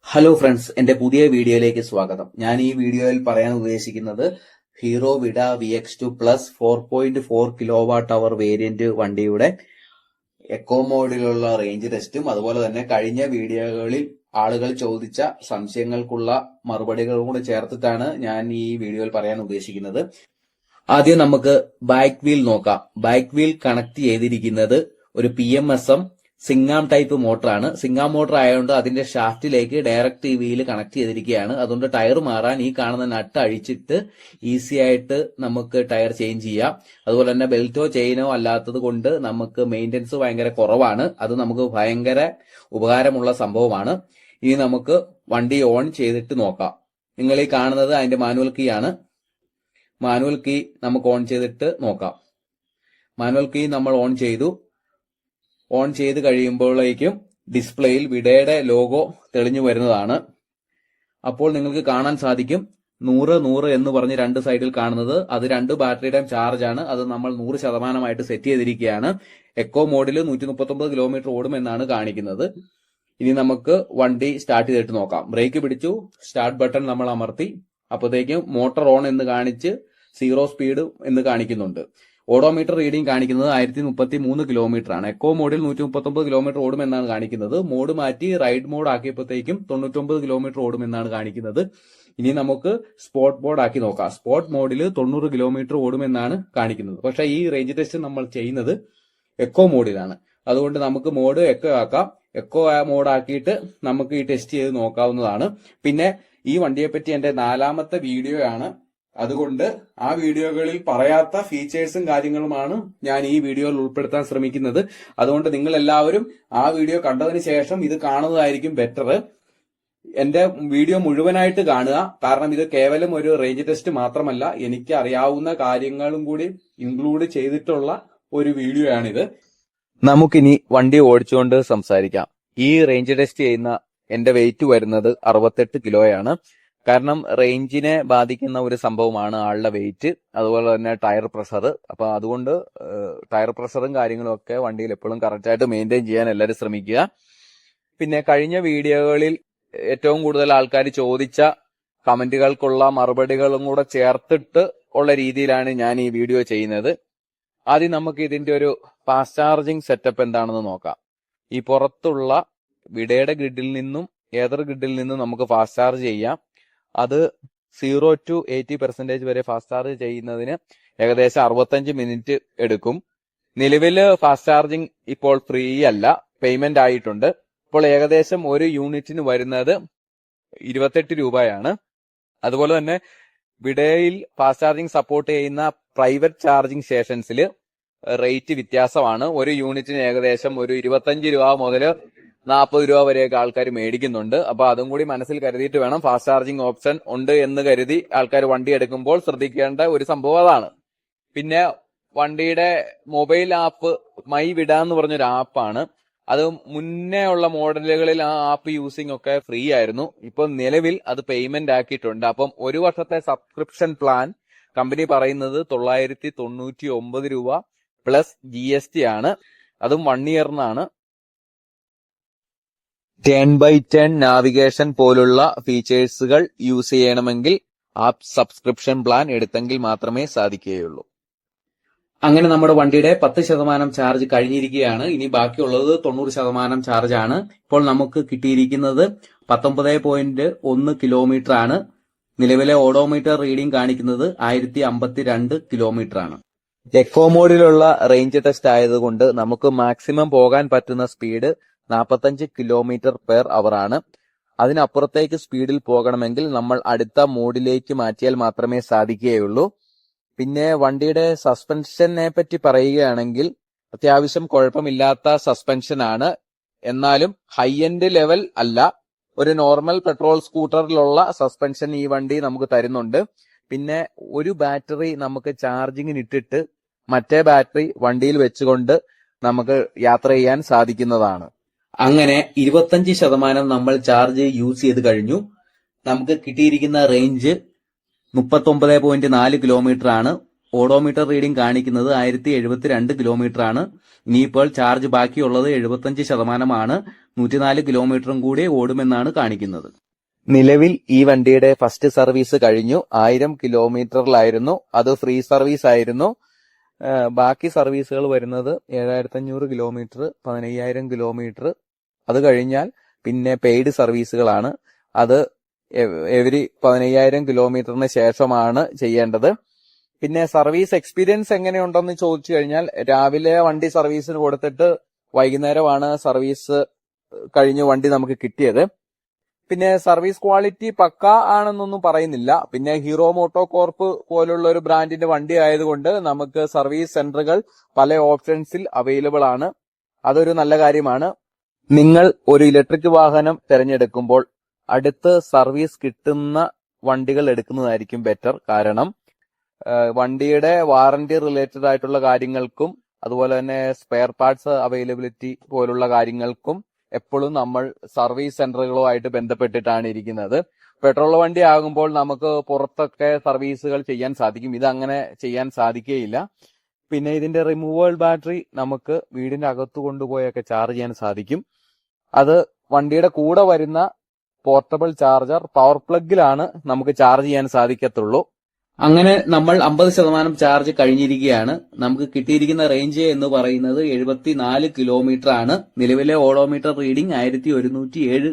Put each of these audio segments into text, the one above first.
Hello friends, എന്റെ പുതിയ വീഡിയോയിലേക്ക് സ്വാഗതം. ഞാൻ ഈ വീഡിയോയിൽ പറയാൻ ഉദ്ദേശിക്കുന്നത് Hero Vida VX2 plus 4.4 kilowatt hour variant വണ്ടിയുടെ എക്കോ മോഡിലുള്ള റേഞ്ച് ടെസ്റ്റും അതുപോലെ തന്നെ കഴിഞ്ഞ വീഡിയോകളിൽ ആളുകൾ ചോദിച്ച സംശയങ്ങൾക്കുള്ള മറുപടികളും കൂടെ ചേർത്തിട്ടാണ് ഞാൻ ഈ വീഡിയോയിൽ പറയാൻ ഉദ്ദേശിക്കുന്നത്. ആദ്യം നമുക്ക് ബാക്ക് വീൽ നോക്കാം. ബാക്ക് വീൽ കണക്ട് ചെയ്തിരിക്കുന്നത് ഒരു PMSM സിങ്ങാം ടൈപ്പ് മോട്ടറാണ്. സിങ്ങാം മോട്ടർ ആയതുകൊണ്ട് അതിന്റെ ഷാഫ്റ്റിലേക്ക് ഡയറക്റ്റ് ഈ വീല് കണക്ട് ചെയ്തിരിക്കുകയാണ്. അതുകൊണ്ട് ടയർ മാറാൻ ഈ കാണുന്ന നട്ട് അഴിച്ചിട്ട് ഈസി ആയിട്ട് നമുക്ക് ടയർ ചേഞ്ച് ചെയ്യാം. അതുപോലെ തന്നെ ബെൽറ്റോ ചെയിനോ അല്ലാത്തത് കൊണ്ട് നമുക്ക് മെയിൻ്റെനൻസ് ഭയങ്കര കുറവാണ്. അത് നമുക്ക് ഭയങ്കര ഉപകാരമുള്ള സംഭവമാണ്. ഇനി നമുക്ക് വണ്ടി ഓൺ ചെയ്തിട്ട് നോക്കാം. നിങ്ങൾ ഈ കാണുന്നത് അതിന്റെ മാനുവൽ കീ ആണ്. മാനുവൽ കീ നമുക്ക് ഓൺ ചെയ്തിട്ട് നോക്കാം. മാനുവൽ കീ നമ്മൾ ഓൺ ചെയ്തു. ഓൺ ചെയ്ത് കഴിയുമ്പോഴേക്കും ഡിസ്പ്ലേയിൽ വിഡയുടെ ലോഗോ തെളിഞ്ഞു വരുന്നതാണ്. അപ്പോൾ നിങ്ങൾക്ക് കാണാൻ സാധിക്കും 100 എന്ന് പറഞ്ഞ് രണ്ട് സൈഡിൽ കാണുന്നത് അത് രണ്ട് ബാറ്ററിയുടെയും ചാർജ് ആണ്. അത് നമ്മൾ 100% സെറ്റ് ചെയ്തിരിക്കുകയാണ്. എക്കോ മോഡിൽ 139 കിലോമീറ്റർ ഓടുമെന്നാണ് കാണിക്കുന്നത്. ഇനി നമുക്ക് വണ്ടി സ്റ്റാർട്ട് ചെയ്തിട്ട് നോക്കാം. ബ്രേക്ക് പിടിച്ചു, സ്റ്റാർട്ട് ബട്ടൺ നമ്മൾ അമർത്തി. അപ്പോഴത്തേക്കും മോട്ടോർ ഓൺ എന്ന് കാണിച്ച് 0 സ്പീഡ് എന്ന് കാണിക്കുന്നുണ്ട്. ഓഡോമീറ്റർ റീഡിംഗ് കാണിക്കുന്നത് 1033 കിലോമീറ്റർ ആണ്. എക്കോ മോഡിൽ 139 കിലോമീറ്റർ ഓടുമെന്നാണ് കാണിക്കുന്നത്. മോഡ് മാറ്റി റൈഡ് മോഡ് ആക്കിയപ്പോഴത്തേക്കും 99 കിലോമീറ്റർ ഓടുമെന്നാണ് കാണിക്കുന്നത്. ഇനി നമുക്ക് സ്പോർട്ട് മോഡ് ആക്കി നോക്കാം. സ്പോർട്ട് മോഡിൽ 90 കിലോമീറ്റർ ഓടുമെന്നാണ് കാണിക്കുന്നത്. പക്ഷെ ഈ റേഞ്ച് ടെസ്റ്റ് നമ്മൾ ചെയ്യുന്നത് എക്കോ മോഡിലാണ്. അതുകൊണ്ട് നമുക്ക് മോഡ് എക്കോ ആക്കാം. എക്കോ മോഡ് ആക്കിയിട്ട് നമുക്ക് ഈ ടെസ്റ്റ് ചെയ്ത് നോക്കാവുന്നതാണ്. പിന്നെ ഈ വണ്ടിയെപ്പറ്റി എന്റെ 4ാമത്തെ വീഡിയോ ആണ്. അതുകൊണ്ട് ആ വീഡിയോകളിൽ പറയാത്ത ഫീച്ചേഴ്സും കാര്യങ്ങളുമാണ് ഞാൻ ഈ വീഡിയോയിൽ ഉൾപ്പെടുത്താൻ ശ്രമിക്കുന്നത്. അതുകൊണ്ട് നിങ്ങൾ എല്ലാവരും ആ വീഡിയോ കണ്ടതിന് ശേഷം ഇത് കാണുന്നതായിരിക്കും ബെറ്റർ. എന്റെ വീഡിയോ മുഴുവനായിട്ട് കാണുക. കാരണം ഇത് കേവലം ഒരു റേഞ്ച് ടെസ്റ്റ് മാത്രമല്ല, എനിക്ക് അറിയാവുന്ന കാര്യങ്ങളും കൂടി ഇൻക്ലൂഡ് ചെയ്തിട്ടുള്ള ഒരു വീഡിയോ ആണിത്. നമുക്കിനി വണ്ടി ഓടിച്ചുകൊണ്ട് സംസാരിക്കാം. ഈ റേഞ്ച് ടെസ്റ്റ് ചെയ്യുന്ന എന്റെ വെയിറ്റ് വരുന്നത് 68 കിലോയാണ്. കാരണം റേഞ്ചിനെ ബാധിക്കുന്ന ഒരു സംഭവമാണ് ആളുടെ വെയിറ്റ്, അതുപോലെ തന്നെ ടയർ പ്രഷർ. അപ്പൊ അതുകൊണ്ട് ടയർ പ്രഷറും കാര്യങ്ങളും ഒക്കെ വണ്ടിയിൽ എപ്പോഴും കറക്റ്റായിട്ട് മെയിൻറ്റെയിൻ ചെയ്യാൻ എല്ലാവരും ശ്രമിക്കുക. പിന്നെ കഴിഞ്ഞ വീഡിയോകളിൽ ഏറ്റവും കൂടുതൽ ആൾക്കാർ ചോദിച്ച കമന്റുകൾക്കുള്ള മറുപടികളും കൂടെ ചേർത്തിട്ട് ഉള്ള രീതിയിലാണ് ഞാൻ ഈ വീഡിയോ ചെയ്യുന്നത്. ആദ്യം നമുക്ക് ഇതിന്റെ ഒരു ഫാസ്റ്റ് ചാർജിങ് സെറ്റപ്പ് എന്താണെന്ന് നോക്കാം. ഈ പുറത്തുള്ള വിഡയുടെ ഗ്രിഡിൽ നിന്നും ഏതർ ഗ്രിഡിൽ നിന്നും നമുക്ക് ഫാസ്റ്റ് ചാർജ് ചെയ്യാം. അത് 0 to 80% വരെ ഫാസ്റ്റ് ചാർജ് ചെയ്യുന്നതിന് ഏകദേശം 65 മിനിറ്റ് എടുക്കും. നിലവില് ഫാസ്റ്റ് ചാർജിങ് ഇപ്പോൾ ഫ്രീ അല്ല, പേയ്മെന്റ് ആയിട്ടുണ്ട്. ഇപ്പോൾ ഏകദേശം ഒരു യൂണിറ്റിന് വരുന്നത് 28 രൂപയാണ്. അതുപോലെ തന്നെ വിഡയിൽ ഫാസ്റ്റ് ചാർജിങ് സപ്പോർട്ട് ചെയ്യുന്ന പ്രൈവറ്റ് ചാർജിങ് സ്റ്റേഷൻസിൽ റേറ്റ് വ്യത്യാസമാണ്. ഒരു യൂണിറ്റിന് ഏകദേശം ഒരു 25 രൂപ മുതൽ 40 രൂപ വരെയൊക്കെ ആൾക്കാർ മേടിക്കുന്നുണ്ട്. അപ്പൊ അതും കൂടി മനസ്സിൽ കരുതിയിട്ട് വേണം. ഫാസ്റ്റ് ചാർജിങ് ഓപ്ഷൻ ഉണ്ട് എന്ന് കരുതി ആൾക്കാർ വണ്ടി എടുക്കുമ്പോൾ ശ്രദ്ധിക്കേണ്ട ഒരു സംഭവം അതാണ്. പിന്നെ വണ്ടിയുടെ മൊബൈൽ ആപ്പ് മൈ വിഡ എന്ന് പറഞ്ഞൊരു ആപ്പാണ്. അത് മുന്നേ ഉള്ള മോഡലുകളിൽ ആ ആപ്പ് യൂസിംഗ് ഒക്കെ ഫ്രീ ആയിരുന്നു. ഇപ്പൊ നിലവിൽ അത് പേയ്മെന്റ് ആക്കിയിട്ടുണ്ട്. അപ്പം ഒരു വർഷത്തെ സബ്സ്ക്രിപ്ഷൻ പ്ലാൻ കമ്പനി പറയുന്നത് 999 രൂപ പ്ലസ് GST ആണ്. അതും 1 ഇയറിനാണ്. 10x10 നാവിഗേഷൻ പോലുള്ള ഫീച്ചേഴ്സുകൾ യൂസ് ചെയ്യണമെങ്കിൽ ആ സബ്സ്ക്രിപ്ഷൻ പ്ലാൻ എടുത്തെങ്കിൽ മാത്രമേ സാധിക്കുകയുള്ളൂ. അങ്ങനെ നമ്മുടെ വണ്ടിയുടെ 10% ചാർജ് കഴിഞ്ഞിരിക്കുകയാണ്. ഇനി ബാക്കിയുള്ളത് 90% ചാർജ് ആണ്. ഇപ്പോൾ നമുക്ക് കിട്ടിയിരിക്കുന്നത് 19.1 കിലോമീറ്റർ ആണ്. നിലവിലെ ഓഡോമീറ്റർ റീഡിംഗ് കാണിക്കുന്നത് 1052 കിലോമീറ്റർ ആണ്. എക്കോ മോഡിലുള്ള റേഞ്ച് ടെസ്റ്റ് ആയതുകൊണ്ട് നമുക്ക് മാക്സിമം പോകാൻ പറ്റുന്ന സ്പീഡ് 45 കിലോമീറ്റർ പെർ അവർ ആണ്. അതിനപ്പുറത്തേക്ക് സ്പീഡിൽ പോകണമെങ്കിൽ നമ്മൾ അടുത്ത മോഡിലേക്ക് മാറ്റിയാൽ മാത്രമേ സാധിക്കുകയുള്ളൂ. പിന്നെ വണ്ടിയുടെ സസ്പെൻഷനെ പറ്റി പറയുകയാണെങ്കിൽ അത്യാവശ്യം കുഴപ്പമില്ലാത്ത സസ്പെൻഷൻ ആണ്. എന്നാലും ഹൈ എൻഡ് ലെവൽ അല്ല. ഒരു നോർമൽ പെട്രോൾ സ്കൂട്ടറിലുള്ള സസ്പെൻഷൻ ഈ വണ്ടി നമുക്ക് തരുന്നുണ്ട്. പിന്നെ ഒരു ബാറ്ററി നമുക്ക് ചാർജിങ്ങിന് ഇട്ടിട്ട് മറ്റേ ബാറ്ററി വണ്ടിയിൽ വെച്ചുകൊണ്ട് നമുക്ക് യാത്ര ചെയ്യാൻ സാധിക്കുന്നതാണ്. അങ്ങനെ 25% നമ്മൾ ചാർജ് യൂസ് ചെയ്ത് കഴിഞ്ഞു. നമുക്ക് കിട്ടിയിരിക്കുന്ന റേഞ്ച് 39.4 കിലോമീറ്റർ ആണ്. ഓഡോമീറ്റർ റീഡിംഗ് കാണിക്കുന്നത് 1072 കിലോമീറ്റർ ആണ്. ഇനിയിപ്പോൾ ചാർജ് ബാക്കിയുള്ളത് 75%. 104 കിലോമീറ്ററും കൂടി ഓടുമെന്നാണ് കാണിക്കുന്നത്. നിലവിൽ ഈ വണ്ടിയുടെ ഫസ്റ്റ് സർവീസ് കഴിഞ്ഞു. 1000 കിലോമീറ്ററിലായിരുന്നു. അത് ഫ്രീ സർവീസ് ആയിരുന്നു. ബാക്കി സർവീസുകൾ വരുന്നത് 7500 കിലോമീറ്റർ, 15000 കിലോമീറ്റർ. അത് കഴിഞ്ഞാൽ പിന്നെ പെയ്ഡ് സർവീസുകളാണ്. അത് എവരി 15000 കിലോമീറ്ററിന് ശേഷമാണ് ചെയ്യേണ്ടത്. പിന്നെ സർവീസ് എക്സ്പീരിയൻസ് എങ്ങനെയുണ്ടെന്ന് ചോദിച്ചു കഴിഞ്ഞാൽ, രാവിലെ വണ്ടി സർവീസിന് കൊടുത്തിട്ട് വൈകുന്നേരമാണ് സർവീസ് കഴിഞ്ഞ് വണ്ടി നമുക്ക് കിട്ടിയത്. പിന്നെ സർവീസ് ക്വാളിറ്റി പക്ക ആണെന്നൊന്നും പറയുന്നില്ല. പിന്നെ ഹീറോ മോട്ടോ കോർപ്പ് പോലുള്ള ഒരു ബ്രാൻഡിന്റെ വണ്ടി ആയതുകൊണ്ട് നമുക്ക് സർവീസ് സെന്ററുകൾ പല ഓപ്ഷൻസിൽ അവൈലബിൾ ആണ്. അതൊരു നല്ല കാര്യമാണ്. നിങ്ങൾ ഒരു ഇലക്ട്രിക് വാഹനം തിരഞ്ഞെടുക്കുമ്പോൾ അടുത്ത് സർവീസ് കിട്ടുന്ന വണ്ടികൾ എടുക്കുന്നതായിരിക്കും ബെറ്റർ. കാരണം വണ്ടിയുടെ വാറന്റി റിലേറ്റഡ് ആയിട്ടുള്ള കാര്യങ്ങൾക്കും അതുപോലെ തന്നെ സ്പെയർ പാർട്സ് അവൈലബിലിറ്റി പോലുള്ള കാര്യങ്ങൾക്കും എപ്പോഴും നമ്മൾ സർവീസ് സെന്ററുകളുമായിട്ട് ബന്ധപ്പെട്ടിട്ടാണ് ഇരിക്കുന്നത്. പെട്രോൾ വണ്ടി ആകുമ്പോൾ നമുക്ക് പുറത്തൊക്കെ സർവീസുകൾ ചെയ്യാൻ സാധിക്കും. ഇതങ്ങനെ ചെയ്യാൻ സാധിക്കുകയില്ല. പിന്നെ ഇതിന്റെ റിമൂവബിൾ ബാറ്ററി നമുക്ക് വീടിന്റെ അകത്ത് കൊണ്ടുപോയൊക്കെ ചാർജ് ചെയ്യാൻ സാധിക്കും. അത് വണ്ടിയുടെ കൂടെ വരുന്ന പോർട്ടബിൾ ചാർജർ പവർ പ്ലഗിലാണ് നമുക്ക് ചാർജ് ചെയ്യാൻ സാധിക്കത്തുള്ളൂ. അങ്ങനെ നമ്മൾ 50% ചാർജ് കഴിഞ്ഞിരിക്കുകയാണ്. നമുക്ക് കിട്ടിയിരിക്കുന്ന റേഞ്ച് എന്ന് പറയുന്നത് 74 കിലോമീറ്റർ ആണ്. നിലവിലെ ഓഡോമീറ്റർ റീഡിംഗ് 1107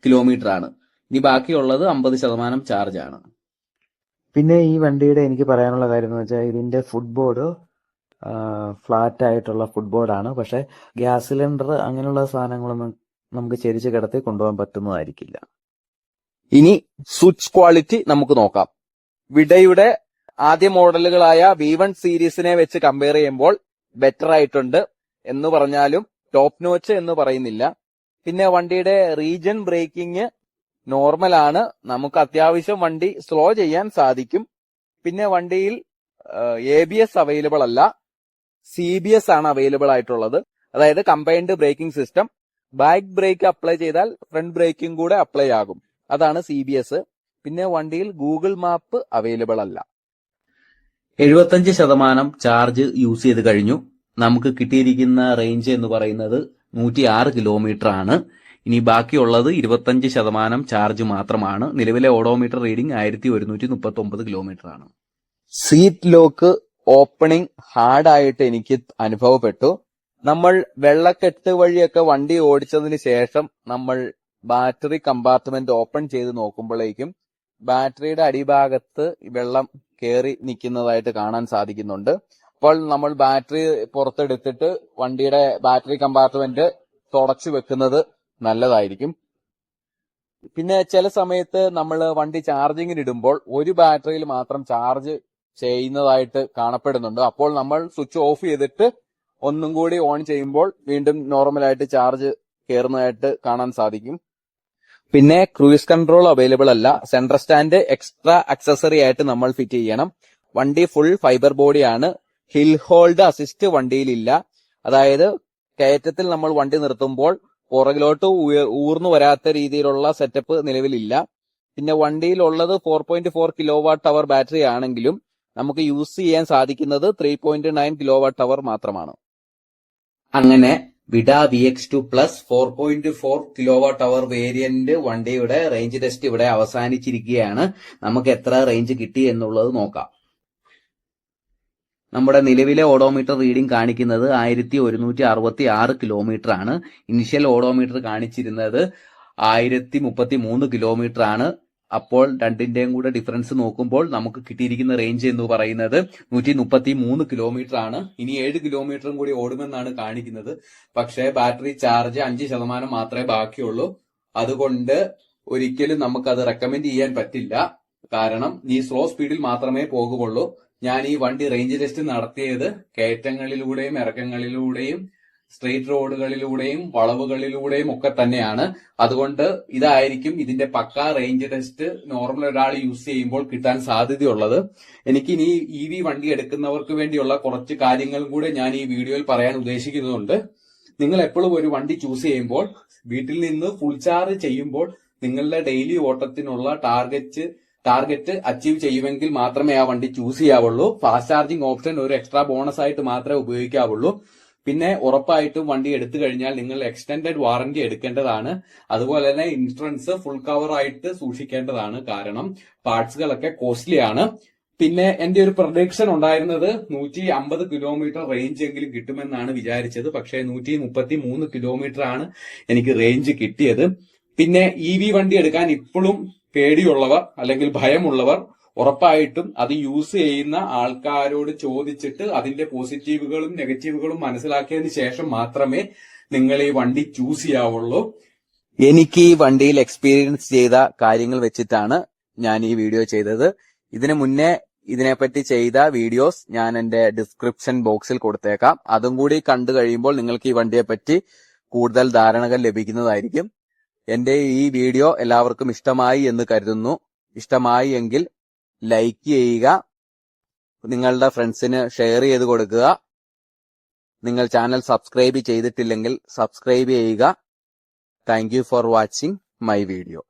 കിലോമീറ്റർ ആണ്. ഇനി ബാക്കിയുള്ളത് 50% ചാർജ് ആണ്. പിന്നെ ഈ വണ്ടിയുടെ എനിക്ക് പറയാനുള്ള കാര്യം എന്ന് വെച്ചാൽ ഇതിന്റെ ഫുഡ് ബോർഡ് ഫ്ലാറ്റ് ആയിട്ടുള്ള ഫുഡ് ബോർഡാണ്. പക്ഷെ ഗ്യാസ് സിലിണ്ടർ അങ്ങനെയുള്ള സാധനങ്ങളൊന്നും നമുക്ക് ചെരിച്ച് കിടത്തി കൊണ്ടുപോകാൻ പറ്റുന്നതായിരിക്കില്ല. ഇനി സ്വിച്ച് ക്വാളിറ്റി നമുക്ക് നോക്കാം. വിഡയുടെ ആദ്യ മോഡലുകളായ V1 സീരീസിനെ വെച്ച് കമ്പയർ ചെയ്യുമ്പോൾ ബെറ്റർ ആയിട്ടുണ്ട് എന്ന് പറഞ്ഞാലും ടോപ്പ് നോച്ച് എന്ന് പറയുന്നില്ല. പിന്നെ വണ്ടിയുടെ റീജൻ ബ്രേക്കിംഗ് നോർമൽ ആണ്. നമുക്ക് അത്യാവശ്യം വണ്ടി സ്ലോ ചെയ്യാൻ സാധിക്കും. പിന്നെ വണ്ടിയിൽ ABS അവൈലബിൾ അല്ല, CBS ആണ് അവൈലബിൾ ആയിട്ടുള്ളത്. അതായത് combined braking system. Back break apply ചെയ്താൽ ഫ്രണ്ട് ബ്രേക്കിംഗ് കൂടെ അപ്ലൈ ആകും. അതാണ് CBS. പിന്നെ വണ്ടിയിൽ ഗൂഗിൾ മാപ്പ് അവൈലബിൾ അല്ല. 75% ചാർജ് യൂസ് ചെയ്ത് കഴിഞ്ഞു. നമുക്ക് കിട്ടിയിരിക്കുന്ന റേഞ്ച് എന്ന് പറയുന്നത് 106 കിലോമീറ്റർ ആണ്. ഇനി ബാക്കിയുള്ളത് 25% ചാർജ് മാത്രമാണ്. നിലവിലെ ഓഡോമീറ്റർ റീഡിംഗ് 1139 കിലോമീറ്റർ ആണ്. സീറ്റ് ലോക്ക് ഓപ്പണിംഗ് ഹാർഡായിട്ട് എനിക്ക് അനുഭവപ്പെട്ടു. നമ്മൾ വെള്ളക്കെട്ട് വഴിയൊക്കെ വണ്ടി ഓടിച്ചതിന് ശേഷം നമ്മൾ ബാറ്ററി കമ്പാർട്ട്മെന്റ് ഓപ്പൺ ചെയ്ത് നോക്കുമ്പോഴേക്കും ബാറ്ററിയുടെ അടിഭാഗത്ത് വെള്ളം കയറി നിൽക്കുന്നതായിട്ട് കാണാൻ സാധിക്കുന്നുണ്ട്. അപ്പോൾ നമ്മൾ ബാറ്ററി പുറത്തെടുത്തിട്ട് വണ്ടിയുടെ ബാറ്ററി കമ്പാർട്ട്മെന്റ് തുടച്ചു വെക്കുന്നത് നല്ലതായിരിക്കും. പിന്നെ ചില സമയത്ത് നമ്മൾ വണ്ടി ചാർജിങ്ങിന് ഇടുമ്പോൾ ഒരു ബാറ്ററിയിൽ മാത്രം ചാർജ് ചെയ്യുന്നതായിട്ട് കാണപ്പെടുന്നുണ്ട്. അപ്പോൾ നമ്മൾ സ്വിച്ച് ഓഫ് ചെയ്തിട്ട് ഒന്നും കൂടി ഓൺ ചെയ്യുമ്പോൾ വീണ്ടും നോർമലായിട്ട് ചാർജ് കയറുന്നതായിട്ട് കാണാൻ സാധിക്കും. പിന്നെ ക്രൂയിസ് കൺട്രോൾ അവൈലബിൾ അല്ല. സെൻട്രൽ സ്റ്റാൻഡ് എക്സ്ട്രാ അക്സസറി ആയിട്ട് നമ്മൾ ഫിറ്റ് ചെയ്യണം. വണ്ടി ഫുൾ ഫൈബർ ബോഡിയാണ്. ഹിൽ ഹോൾഡ് അസിസ്റ്റ് വണ്ടിയിലില്ല. അതായത് കയറ്റത്തിൽ നമ്മൾ വണ്ടി നിർത്തുമ്പോൾ പുറകിലോട്ട് ഊർന്നു വരാത്ത രീതിയിലുള്ള സെറ്റപ്പ് നിലവിലില്ല. പിന്നെ വണ്ടിയിലുള്ളത് 4.4 kWh ബാറ്ററി ആണെങ്കിലും നമുക്ക് യൂസ് ചെയ്യാൻ സാധിക്കുന്നത് 3.9 kWh മാത്രമാണ്. അങ്ങനെ Vida VX2 plus 4.4 kWh variant വണ്ടിയുടെ റേഞ്ച് ടെസ്റ്റ് ഇവിടെ അവസാനിച്ചിരിക്കുകയാണ്. നമുക്ക് എത്ര റേഞ്ച് കിട്ടി എന്നുള്ളത് നോക്കാം. നമ്മുടെ നിലവിലെ ഓഡോമീറ്റർ റീഡിംഗ് കാണിക്കുന്നത് 1166 കിലോമീറ്റർ ആണ്. ഇനിഷ്യൽ ഓഡോമീറ്റർ കാണിച്ചിരുന്നത് 1033 കിലോമീറ്റർ ആണ്. അപ്പോൾ രണ്ടിന്റെയും കൂടെ ഡിഫറൻസ് നോക്കുമ്പോൾ നമുക്ക് കിട്ടിയിരിക്കുന്ന റേഞ്ച് എന്ന് പറയുന്നത് 133 കിലോമീറ്റർ ആണ്. ഇനി 7 കിലോമീറ്ററും കൂടി ഓടുമെന്നാണ് കാണിക്കുന്നത്. പക്ഷേ ബാറ്ററി ചാർജ് 5% മാത്രമേ ബാക്കിയുള്ളൂ. അതുകൊണ്ട് ഒരിക്കലും നമുക്കത് റെക്കമെൻഡ് ചെയ്യാൻ പറ്റില്ല. കാരണം ഈ സ്ലോ സ്പീഡിൽ മാത്രമേ പോകുള്ളൂ. ഞാൻ ഈ വണ്ടി റേഞ്ച് ടെസ്റ്റ് നടത്തിയത് കയറ്റങ്ങളിലൂടെയും ഇറക്കങ്ങളിലൂടെയും സ്ട്രീറ്റ് റോഡുകളിലൂടെയും വളവുകളിലൂടെയും ഒക്കെ തന്നെയാണ്. അതുകൊണ്ട് ഇതായിരിക്കും ഇതിന്റെ പക്കാ റേഞ്ച് ടെസ്റ്റ് നോർമൽ ഒരാൾ യൂസ് ചെയ്യുമ്പോൾ കിട്ടാൻ സാധ്യതയുള്ളത്. എനിക്ക് ഇനി EV വണ്ടി എടുക്കുന്നവർക്ക് വേണ്ടിയുള്ള കുറച്ച് കാര്യങ്ങളും കൂടെ ഞാൻ ഈ വീഡിയോയിൽ പറയാൻ ഉദ്ദേശിക്കുന്നുണ്ട്. നിങ്ങൾ എപ്പോഴും ഒരു വണ്ടി ചൂസ് ചെയ്യുമ്പോൾ വീട്ടിൽ നിന്ന് ഫുൾ ചാർജ് ചെയ്യുമ്പോൾ നിങ്ങളുടെ ഡെയിലി ഓട്ടത്തിനുള്ള ടാർഗറ്റ് ടാർഗറ്റ് അച്ചീവ് ചെയ്യുമെങ്കിൽ മാത്രമേ ആ വണ്ടി ചൂസ് ചെയ്യാവുള്ളൂ. ഫാസ്റ്റ് ചാർജിങ് ഓപ്ഷൻ ഒരു എക്സ്ട്രാ ബോണസ് ആയിട്ട് മാത്രമേ ഉപയോഗിക്കാവുള്ളൂ. പിന്നെ ഉറപ്പായിട്ടും വണ്ടി എടുത്തു കഴിഞ്ഞാൽ നിങ്ങൾ എക്സ്റ്റൻഡഡ് വാറന്റി എടുക്കേണ്ടതാണ്. അതുപോലെ തന്നെ ഇൻഷുറൻസ് ഫുൾ കവർ ആയിട്ട് സൂക്ഷിക്കേണ്ടതാണ്. കാരണം പാർട്സുകളൊക്കെ കോസ്റ്റ്ലി ആണ്. പിന്നെ എന്റെ ഒരു പ്രൊഡിക്ഷൻ ഉണ്ടായിരുന്നത് 150 കിലോമീറ്റർ റേഞ്ച് എങ്കിലും കിട്ടുമെന്നാണ് വിചാരിച്ചത്. പക്ഷേ 133 കിലോമീറ്റർ ആണ് എനിക്ക് റേഞ്ച് കിട്ടിയത്. പിന്നെ EV വണ്ടി എടുക്കാൻ ഇപ്പോഴും പേടിയുള്ളവർ അല്ലെങ്കിൽ ഭയമുള്ളവർ ഉറപ്പായിട്ടും അത് യൂസ് ചെയ്യുന്ന ആൾക്കാരോട് ചോദിച്ചിട്ട് അതിന്റെ പോസിറ്റീവുകളും നെഗറ്റീവുകളും മനസ്സിലാക്കിയതിന് ശേഷം മാത്രമേ നിങ്ങൾ ഈ വണ്ടി ചൂസ് ചെയ്യാവുള്ളൂ. എനിക്ക് ഈ വണ്ടിയിൽ എക്സ്പീരിയൻസ് ചെയ്ത കാര്യങ്ങൾ വെച്ചിട്ടാണ് ഞാൻ ഈ വീഡിയോ ചെയ്തത്. ഇതിനു മുന്നേ ഇതിനെപ്പറ്റി ചെയ്ത വീഡിയോസ് ഞാൻ എന്റെ ഡിസ്ക്രിപ്ഷൻ ബോക്സിൽ കൊടുത്തേക്കാം. അതും കൂടി കണ്ടു കഴിയുമ്പോൾ നിങ്ങൾക്ക് ഈ വണ്ടിയെപ്പറ്റി കൂടുതൽ ധാരണകൾ ലഭിക്കുന്നതായിരിക്കും. എന്റെ ഈ വീഡിയോ എല്ലാവർക്കും ഇഷ്ടമായി എന്ന് കരുതുന്നു. ഇഷ്ടമായി എങ്കിൽ ലൈക്ക് ചെയ്യുക, നിങ്ങളുടെ ഫ്രണ്ട്സിന് ഷെയർ ചെയ്ത് കൊടുക്കുക. നിങ്ങൾ ചാനൽ സബ്സ്ക്രൈബ് ചെയ്തിട്ടില്ലെങ്കിൽ സബ്സ്ക്രൈബ് ചെയ്യുക. Thank you for watching my video.